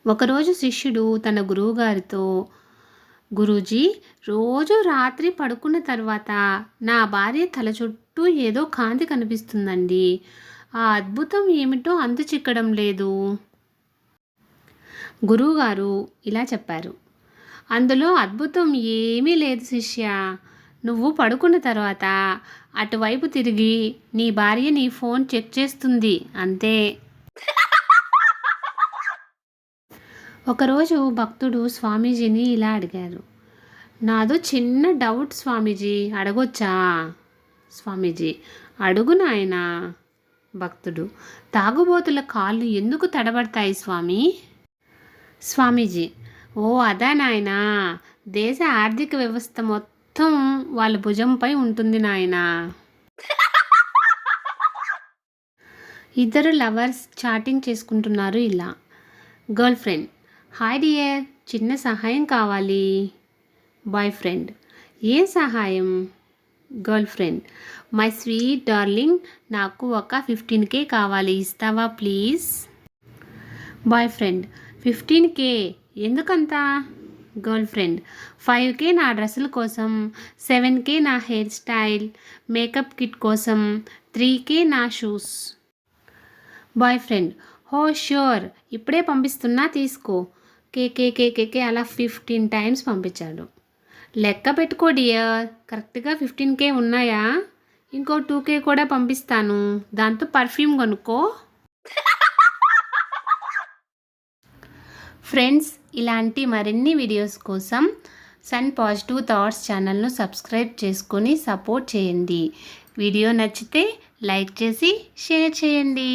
ఒకరోజు శిష్యుడు తన గురువుగారితో, గురూజీ, రోజు రాత్రి పడుకున్న తర్వాత నా భార్య తల చుట్టూ ఏదో కాంతి కనిపిస్తుందండి. ఆ అద్భుతం ఏమిటో అంతు చిక్కడం లేదు. గురువుగారు ఇలా చెప్పారు. అందులో అద్భుతం ఏమీ లేదు శిష్య. నువ్వు పడుకున్న తర్వాత అటువైపు తిరిగి నీ భార్య నీ ఫోన్ చెక్ చేస్తుంది అంతే. ఒకరోజు భక్తుడు స్వామీజీని ఇలా అడిగారు. నాదో చిన్న డౌట్ స్వామీజీ, అడగొచ్చా? స్వామీజీ, అడుగు నాయనా. భక్తుడు, తాగుబోతుల కాళ్ళు ఎందుకు తడబడతాయి స్వామి? స్వామీజీ, ఓ అదా నాయనా, దేశ ఆర్థిక వ్యవస్థ మొత్తం వాళ్ళ భుజంపై ఉంటుంది నాయనా. ఇద్దరు లవర్స్ చాటింగ్ చేసుకుంటున్నారు ఇలా. గర్ల్ ఫ్రెండ్, హాయ్ డియర్, చిన్న సహాయం కావాలి. బాయ్ ఫ్రెండ్, ఏం సహాయం? Girlfriend, my sweet darling, నాకు ఒక 15K కావాలి, ఇస్తావా ప్లీజ్? బాయ్ ఫ్రెండ్, 15K ఎందుకంతా? గర్ల్ ఫ్రెండ్, 5K నా డ్రెస్సుల కోసం, 7K నా హెయిర్ స్టైల్, మేకప్ కిట్ కోసం, 3K నా షూస్. బాయ్ ఫ్రెండ్, హో ష్యూర్, ఇప్పుడే పంపిస్తున్నా తీసుకో. కేకేకేకేకే అలా 15 టైమ్స్ పంపించాడు. లెక్క పెట్టుకో డియర్, కరెక్ట్గా 15K ఉన్నాయా? ఇంకో 2K కూడా పంపిస్తాను, దాంతో పర్ఫ్యూమ్ కొనుక్కో. ఫ్రెండ్స్, ఇలాంటి మరిన్ని వీడియోస్ కోసం సన్ పాజిటివ్ థాట్స్ ఛానల్ను సబ్స్క్రైబ్ చేసుకొని సపోర్ట్ చేయండి. వీడియో నచ్చితే లైక్ చేసి షేర్ చేయండి.